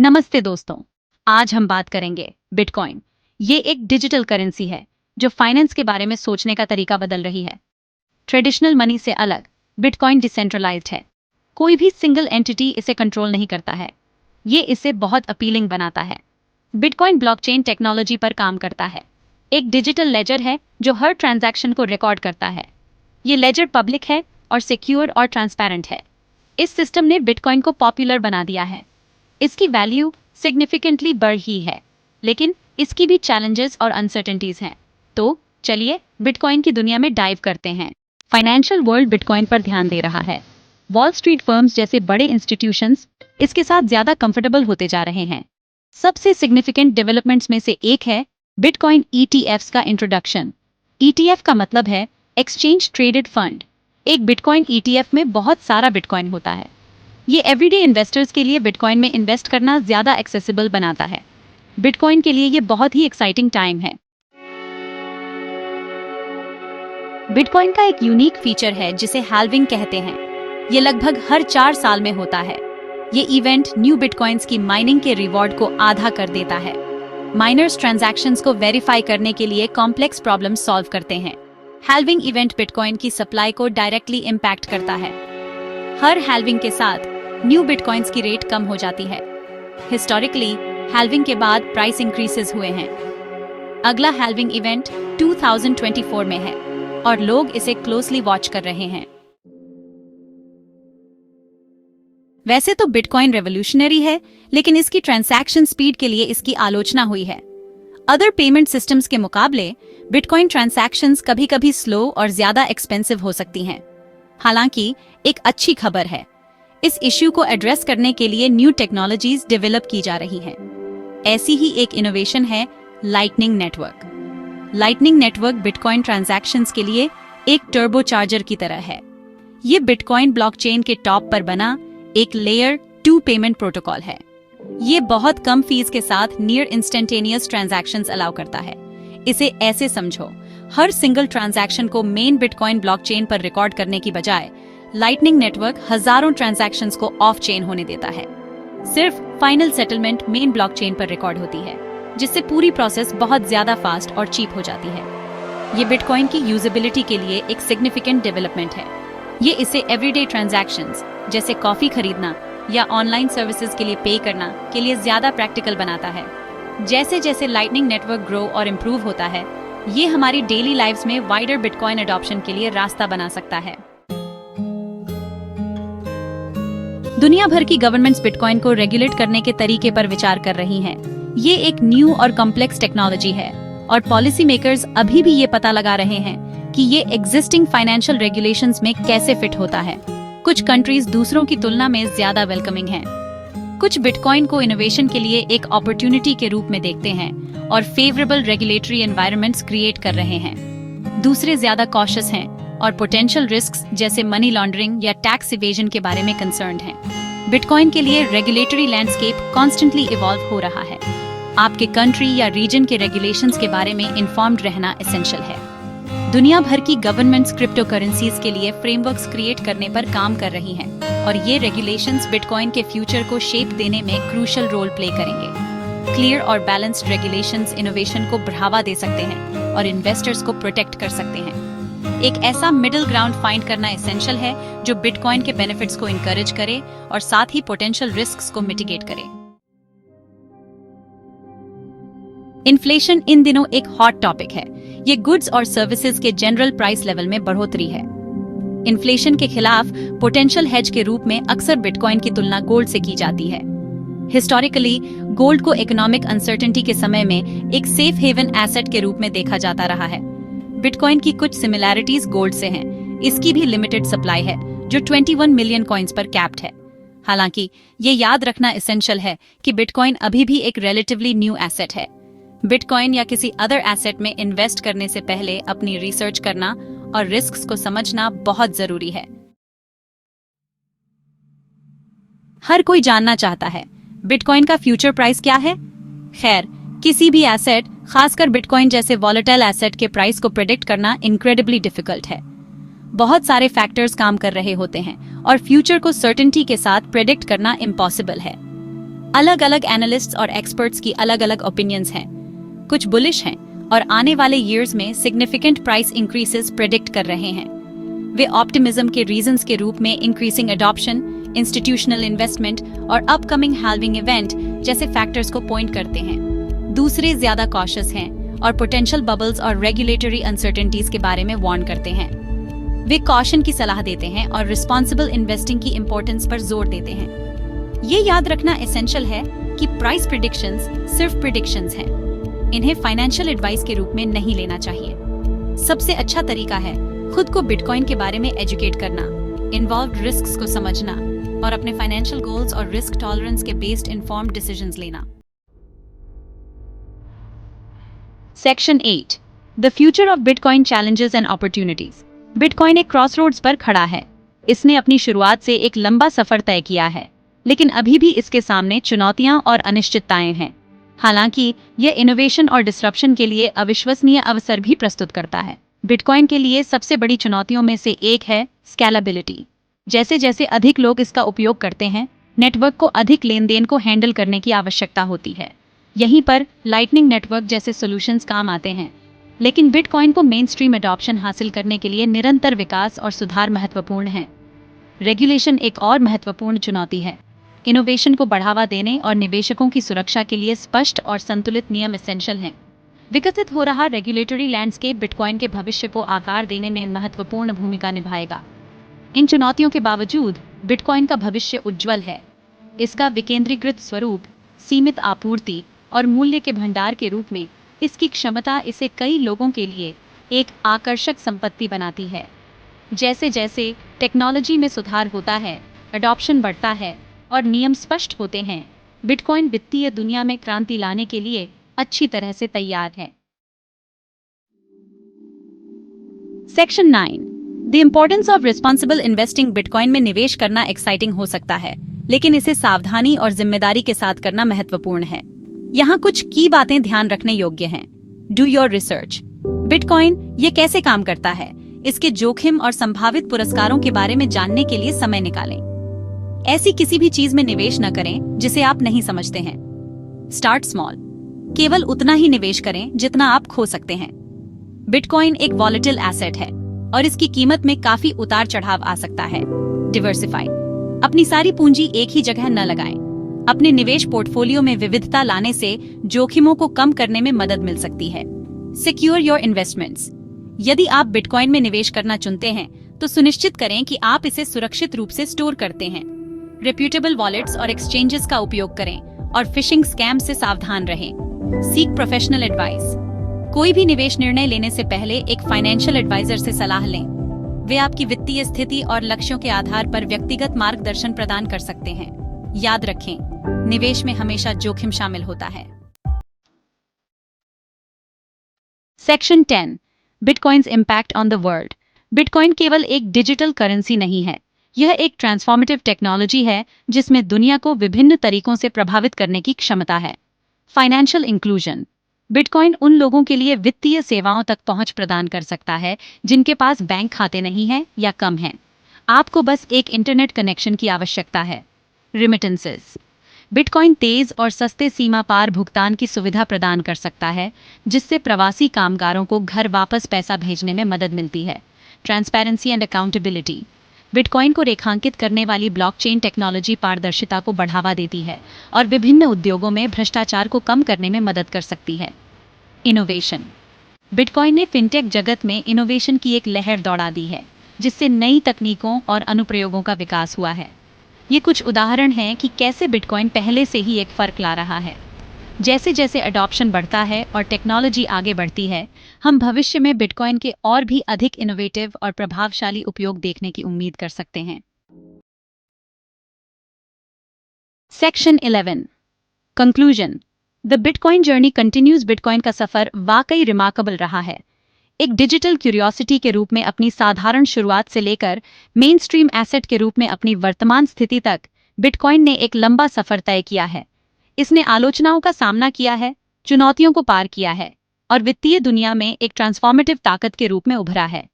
नमस्ते दोस्तों। आज हम बात करेंगे बिटकॉइन। ये एक डिजिटल करेंसी है जो फाइनेंस के बारे में सोचने का तरीका बदल रही है। ट्रेडिशनल मनी से अलग, बिटकॉइन डिसेंट्रलाइज्ड है। कोई भी सिंगल एंटिटी इसे कंट्रोल नहीं करता है। ये इसे बहुत अपीलिंग बनाता है। बिटकॉइन ब्लॉकचेन टेक्नोलॉजी पर काम करता है। एक डिजिटल लेजर है जो हर ट्रांजैक्शन को रिकॉर्ड करता है। ये लेजर पब्लिक है और सिक्योर और ट्रांसपेरेंट है। इस सिस्टम ने बिटकॉइन को पॉपुलर बना दिया है। इसकी वैल्यू सिग्निफिकेंटली बढ़ ही है, लेकिन इसकी भी चैलेंजेस और अनसर्टेनिटीज हैं। तो चलिए बिटकॉइन की दुनिया में डाइव करते हैं। फाइनेंशियल वर्ल्ड बिटकॉइन पर ध्यान दे रहा है। वॉल स्ट्रीट फर्म्स जैसे बड़े इंस्टीट्यूशंस इसके साथ ज्यादा कंफर्टेबल होते जा रहे हैं। सबसे सिग्निफिकेंट डेवलपमेंट्स में से एक है बिटकॉइन ईटीएफ्स का इंट्रोडक्शन। ईटीएफ का मतलब है एक्सचेंज ट्रेडेड फंड। एक बिटकॉइन ईटीएफ में बहुत सारा बिटकॉइन होता है। ये एवरीडे इन्वेस्टर्स के लिए बिटकॉइन में इन्वेस्ट करना ज्यादा एक्सेसिबल बनाता है। बिटकॉइन के लिए ये बहुत ही एक्साइटिंग टाइम है। बिटकॉइन का एक यूनिक फीचर है जिसे हाल्विंग कहते हैं। ये लगभग हर 4 साल में होता है। ये इवेंट न्यू बिटकॉइंस की माइनिंग के रिवॉर्ड को आधा कर देता है। माइनर्स ट्रांजैक्शंस को वेरीफाई करने के लिए कॉम्प्लेक्स प्रॉब्लम सॉल्व करते हैं। हाल्विंग इवेंट बिटकॉइन की सप्लाई को डायरेक्टली इम्पैक्ट करता है। हर हाल्विंग के साथ न्यू बिटकॉइंस की रेट कम हो जाती है। हिस्टोरिकली हाल्विंग के बाद प्राइस इंक्रीसेस हुए हैं। अगला हाल्विंग इवेंट 2024 में है और लोग इसे क्लोजली वॉच कर रहे हैं। वैसे तो बिटकॉइन रेवोल्यूशनरी है, लेकिन इसकी ट्रांजैक्शन स्पीड के लिए इसकी आलोचना हुई है। अदर पेमेंट सिस्टम्स के मुकाबले बिटकॉइन ट्रांजैक्शंस कभी-कभी स्लो और ज्यादा एक्सपेंसिव हो सकती हैं। हालांकि एक अच्छी खबर है, इस इश्यू को एड्रेस करने के लिए न्यू टेक्नोलॉजीज डेवलप की जा रही हैं। ऐसी ही एक इनोवेशन है lightning network. Lightning network bitcoin transactions के लिए एक टर्बो चार्जर की तरह है। ये बिटकॉइन ब्लॉकचेन के टॉप पर बना एक लेयर 2 पेमेंट प्रोटोकॉल है। ये बहुत कम फीस के साथ नियर इंस्टेंटेनियस ट्रांजैक्शंस अलाउ करता है। इसे ऐसे समझो, हर सिंगल ट्रांजैक्शन को मेन बिटकॉइन ब्लॉकचेन पर रिकॉर्ड करने की बजाय लाइटनिंग नेटवर्क हजारों ट्रांजैक्शंस को ऑफ चेन होने देता है। सिर्फ फाइनल सेटलमेंट मेन ब्लॉकचेन पर रिकॉर्ड होती है, जिससे पूरी प्रोसेस बहुत ज्यादा फास्ट और चीप हो जाती है। ये बिटकॉइन की यूजेबिलिटी के लिए एक सिग्निफिकेंट डेवलपमेंट है। ये इसे एवरीडे ट्रांजैक्शंस जैसे कॉफी खरीदना या ऑनलाइन सर्विसेज के लिए पे करना के लिए ज्यादा प्रैक्टिकल बनाता है। जैसे जैसे लाइटनिंग नेटवर्क ग्रो और इम्प्रूव होता है, ये हमारी डेली लाइफ्स में वाइडर बिटकॉइन अडॉप्शन के लिए रास्ता बना सकता है। दुनिया भर की गवर्नमेंट्स बिटकॉइन को रेगुलेट करने के तरीके पर विचार कर रही हैं। ये एक न्यू और कॉम्प्लेक्स टेक्नोलॉजी है और पॉलिसी मेकर्स अभी भी ये पता लगा रहे हैं कि ये एग्जिस्टिंग फाइनेंशियल रेगुलेशंस में कैसे फिट होता है। कुछ कंट्रीज दूसरों की तुलना में ज्यादा वेलकमिंग हैं। कुछ बिटकॉइन को इनोवेशन के लिए एक अपॉर्चुनिटी के रूप में देखते हैं और फेवरेबल रेगुलेटरी एनवायरनमेंट्स क्रिएट कर रहे हैं। दूसरे ज्यादा कॉशियस हैं और पोटेंशियल रिस्क्स जैसे मनी लॉन्ड्रिंग या टैक्स इवेजन के बारे में कंसर्न्ड हैं। बिटकॉइन के लिए रेगुलेटरी लैंडस्केप कॉन्स्टेंटली इवॉल्व हो रहा है। आपके कंट्री या रीजन के रेगुलेशंस के बारे में इन्फॉर्म्ड रहना एसेंशियल है। दुनिया भर की गवर्नमेंट्स क्रिप्टो करेंसीज के लिए फ्रेमवर्क्स क्रिएट करने पर काम कर रही हैं और ये रेगुलेशंस बिटकॉइन के फ्यूचर को शेप देने में क्रूशियल रोल प्ले करेंगे। क्लियर और बैलेंस्ड रेगुलेशंस इनोवेशन को बढ़ावा दे सकते हैं और इन्वेस्टर्स को प्रोटेक्ट कर सकते हैं। एक ऐसा मिडिल ग्राउंड फाइंड करना एसेंशियल है जो बिटकॉइन के बेनिफिट्स को इनकरेज करे और साथ ही पोटेंशियल रिस्क्स को मिटिगेट करे। इन्फ्लेशन इन दिनों एक हॉट टॉपिक है। ये गुड्स और सर्विसेज के जनरल प्राइस लेवल में बढ़ोतरी है। इन्फ्लेशन के खिलाफ पोटेंशियल हेज के रूप में अक्सर बिटकॉइन की तुलना गोल्ड से की जाती है। हिस्टोरिकली गोल्ड को इकोनॉमिक अनसर्टेनिटी के समय में एक सेफ हेवन एसेट के रूप में देखा जाता रहा है। बिटकॉइन की कुछ सिमिलैरिटीज गोल्ड से हैं। इसकी भी लिमिटेड सप्लाई है जो 21 मिलियन कॉइन्स पर कैप्ड है। हालांकि ये याद रखना एसेंशियल है कि बिटकॉइन अभी भी एक रिलेटिवली न्यू एसेट है। बिटकॉइन या किसी अदर एसेट में इन्वेस्ट करने से पहले अपनी रिसर्च करना और रिस्क्स को समझना बहुत जरूरी है। हर कोई जानना चाहता है बिटकॉइन का फ्यूचर प्राइस क्या है। खैर, किसी भी एसेट, खासकर बिटकॉइन जैसे वॉलेटाइल एसेट के प्राइस को प्रेडिक्ट करना इनक्रेडिबली डिफिकल्ट है। बहुत सारे फैक्टर्स काम कर रहे होते हैं और फ्यूचर को सर्टेनिटी के साथ प्रेडिक्ट करना इम्पॉसिबल है। अलग अलग एनालिस्ट्स और एक्सपर्ट्स की अलग अलग ओपिनियंस हैं। कुछ बुलिश हैं और आने वाले ईयर्स में सिग्निफिकेंट प्राइस इंक्रीसेस प्रेडिक्ट कर रहे हैं। वे ऑप्टिमिज्म के रीजंस के रूप में इंक्रीजिंग अडॉप्शन, इंस्टीट्यूशनल इन्वेस्टमेंट और अपकमिंग हाल्विंग इवेंट जैसे फैक्टर्स को पॉइंट करते हैं। दूसरे ज्यादा कॉशियस हैं और पोटेंशियल बबल्स और रेगुलेटरी अनसर्टेनिटीज के बारे में वार्न करते हैं। वे कॉशन की सलाह देते हैं और रिस्पॉन्सिबल इन्वेस्टिंग की इंपॉर्टेंस पर जोर देते हैं। ये याद रखना एसेंशियल है कि प्राइस प्रिडिक्शंस सिर्फ प्रिडिक्शंस हैं। इन्हें फाइनेंशियल एडवाइस के रूप में नहीं लेना चाहिए। सबसे अच्छा तरीका है खुद को बिटकॉइन के बारे में एजुकेट करना, इन्वॉल्व्ड रिस्क्स को समझना और अपने फाइनेंशियल गोल्स और रिस्क टॉलरेंस के बेस्ड इन्फॉर्म्ड डिसीजंस लेना। Section 8 the future of bitcoin challenges and opportunities. Bitcoin एक क्रॉसरोड्स पर खड़ा है। इसने अपनी शुरुआत से एक लंबा सफर तय किया है, लेकिन अभी भी इसके सामने चुनौतियां और अनिश्चितताएं हैं। हालांकि यह इनोवेशन और डिसरप्शन के लिए अविश्वसनीय अवसर भी प्रस्तुत करता है। बिटकॉइन के लिए सबसे बड़ी चुनौतियों में से एक है स्केलेबिलिटी। जैसे जैसे अधिक लोग इसका उपयोग करते हैं, नेटवर्क को अधिक लेन देन को हैंडल करने की आवश्यकता होती है। यहीं पर लाइटनिंग नेटवर्क जैसे सॉल्यूशंस काम आते हैं। लेकिन बिटकॉइन को मेन स्ट्रीम एडॉप्शन हासिल करने के लिए निरंतर विकास और सुधार महत्वपूर्ण है। रेगुलेशन एक और महत्वपूर्ण चुनौती है। इनोवेशन को बढ़ावा देने और निवेशकों की सुरक्षा के लिए स्पष्ट और संतुलित नियम एसेंशियल हैं। विकसित हो रहा रेगुलेटरी लैंडस्केप बिटकॉइन के भविष्य को आकार देने में महत्वपूर्ण भूमिका निभाएगा। इन चुनौतियों के बावजूद बिटकॉइन का भविष्य उज्जवल है। इसका विकेंद्रीकृत स्वरूप, सीमित आपूर्ति और मूल्य के भंडार के रूप में इसकी क्षमता इसे कई लोगों के लिए एक आकर्षक संपत्ति बनाती है। जैसे जैसे टेक्नोलॉजी में सुधार होता है, अडॉप्शन बढ़ता है और नियम स्पष्ट होते हैं, बिटकॉइन वित्तीय दुनिया में क्रांति लाने के लिए अच्छी तरह से तैयार है। Section 9 the importance of responsible investing. Bitcoin में निवेश करना एक्साइटिंग हो सकता है, लेकिन इसे सावधानी और जिम्मेदारी के साथ करना महत्वपूर्ण है। यहाँ कुछ की बातें ध्यान रखने योग्य हैं। Do your research. बिटकॉइन ये कैसे काम करता है, इसके जोखिम और संभावित पुरस्कारों के बारे में जानने के लिए समय निकालें। ऐसी किसी भी चीज में निवेश न करें जिसे आप नहीं समझते हैं। Start small. केवल उतना ही निवेश करें जितना आप खो सकते हैं। बिटकॉइन एक वॉलेटिल एसेट है और इसकी कीमत में काफी उतार चढ़ाव आ सकता है। डिवर्सिफाई। अपनी सारी पूंजी एक ही जगह न लगाएं। अपने निवेश पोर्टफोलियो में विविधता लाने से जोखिमों को कम करने में मदद मिल सकती है। Secure your investments. यदि आप बिटकॉइन में निवेश करना चुनते हैं तो सुनिश्चित करें कि आप इसे सुरक्षित रूप से स्टोर करते हैं। रेप्यूटेबल वॉलेट्स और एक्सचेंजेस का उपयोग करें और फिशिंग स्कैम से सावधान रहें। Seek professional advice. कोई भी निवेश निर्णय लेने से पहले एक फाइनेंशियल एडवाइजर से सलाह लें। वे आपकी वित्तीय स्थिति और लक्ष्यों के आधार पर व्यक्तिगत मार्गदर्शन प्रदान कर सकते हैं। याद रखें, निवेश में हमेशा जोखिम शामिल होता है। Section 10 bitcoins impact on the world. Bitcoin केवल एक डिजिटल करेंसी नहीं है, यह एक ट्रांसफॉर्मेटिव टेक्नोलॉजी है जिसमें दुनिया को विभिन्न तरीकों से प्रभावित करने की क्षमता है। Financial inclusion. बिटकॉइन उन लोगों के लिए वित्तीय सेवाओं तक पहुंच प्रदान कर सकता है जिनके पास बैंक खाते नहीं हैं या कम हैं। आपको बस एक इंटरनेट कनेक्शन की आवश्यकता है। रिमिटेंसेस। बिटकॉइन तेज और सस्ते सीमा पार भुगतान की सुविधा प्रदान कर सकता है, जिससे प्रवासी कामगारों को घर वापस पैसा भेजने में मदद मिलती है। Transparency and accountability. बिटकॉइन को रेखांकित करने वाली ब्लॉकचेन टेक्नोलॉजी पारदर्शिता को बढ़ावा देती है और विभिन्न उद्योगों में भ्रष्टाचार को कम करने में मदद कर सकती है। इनोवेशन। बिटकॉइन ने फिनटेक जगत में इनोवेशन की एक लहर दौड़ा दी है, जिससे नई तकनीकों और अनुप्रयोगों का विकास हुआ है। ये कुछ उदाहरण हैं कि कैसे बिटकॉइन पहले से ही एक फर्क ला रहा है। जैसे जैसे अडॉप्शन बढ़ता है और टेक्नोलॉजी आगे बढ़ती है, हम भविष्य में बिटकॉइन के और भी अधिक इनोवेटिव और प्रभावशाली उपयोग देखने की उम्मीद कर सकते हैं। Section 11 conclusion. The bitcoin journey continues. Bitcoin का सफर वाकई रिमार्केबल रहा है। एक डिजिटल क्यूरियोसिटी के रूप में अपनी साधारण शुरुआत से लेकर मेन स्ट्रीम एसेट के रूप में अपनी वर्तमान स्थिति तक, बिटकॉइन ने एक लंबा सफर तय किया है। इसने आलोचनाओं का सामना किया है, चुनौतियों को पार किया है और वित्तीय दुनिया में एक ट्रांसफॉर्मेटिव ताकत के रूप में उभरा है।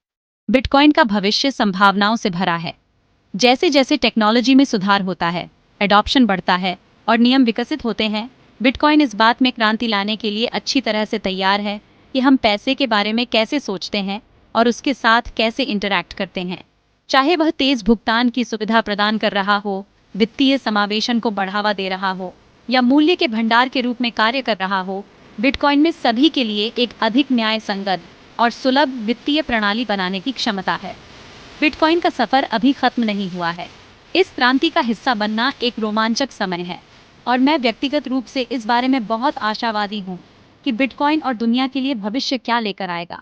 बिटकॉइन का भविष्य संभावनाओं से भरा है। जैसे जैसे टेक्नोलॉजी में सुधार होता है, एडॉप्शन बढ़ता है और नियम विकसित होते हैं, बिटकॉइन इस बात में क्रांति लाने के लिए अच्छी तरह से तैयार है कि हम पैसे के बारे में कैसे सोचते हैं और उसके साथ कैसे इंटरैक्ट करते हैं। चाहे वह तेज भुगतान की सुविधा प्रदान कर रहा हो, वित्तीय समावेशन को बढ़ावा दे रहा हो या मूल्य के भंडार के रूप में कार्य कर रहा हो, बिटकॉइन में सभी के लिए एक अधिक न्याय संगत और सुलभ वित्तीय प्रणाली बनाने की क्षमता है। बिटकॉइन का सफर अभी खत्म नहीं हुआ है। इस क्रांति का हिस्सा बनना एक रोमांचक समय है और मैं व्यक्तिगत रूप से इस बारे में बहुत आशावादी हूँ कि बिटकॉइन और दुनिया के लिए भविष्य क्या लेकर आएगा।